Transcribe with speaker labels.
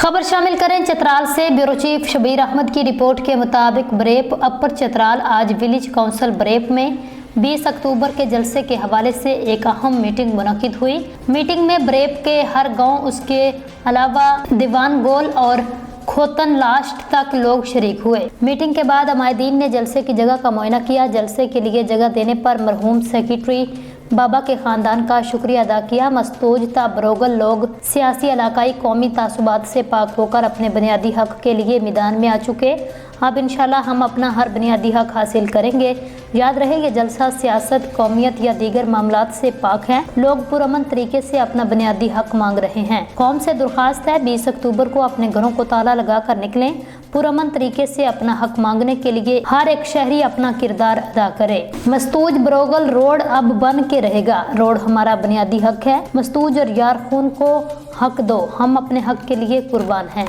Speaker 1: खबर शामिल करें चतराल से। ब्यूरो चीफ शबीर अहमद की रिपोर्ट के मुताबिक ब्रेप अपर चतराल आज विलेज काउंसिल ब्रेप में 20 अक्टूबर के जलसे के हवाले से एक अहम मीटिंग मुनक्किद हुई। मीटिंग में ब्रेप के हर गांव, उसके अलावा दीवान गोल और खोतन लास्ट तक लोग शरीक हुए। मीटिंग के बाद अमायदीन ने जलसे की जगह का मुआयना किया। जलसे के लिए जगह देने पर मरहूम सेक्रेटरी बाबा के खानदान का शुक्रिया अदा किया। मस्तूज ता बरोगल लोग सियासी, इलाकाई, कौमी तासुबात से पाक होकर अपने बुनियादी हक के लिए मैदान में आ चुके। अब इंशाल्लाह हम अपना हर बुनियादी हक हासिल करेंगे। याद रहे ये जलसा सियासत, कौमियत या दीगर मामलात से पाक है। लोग पुरअमन तरीके से अपना बुनियादी हक मांग रहे हैं। कौम से दरख्वास्त है 20 अक्टूबर को अपने घरों को ताला लगा कर निकलें। पुरअमन तरीके से अपना हक मांगने के लिए हर एक शहरी अपना किरदार अदा करे। मस्तूज बरोगल रोड अब बन के रहेगा। रोड हमारा बुनियादी हक है। मस्तूज और यार खून को हक दो, हम अपने हक के लिए कुर्बान हैं।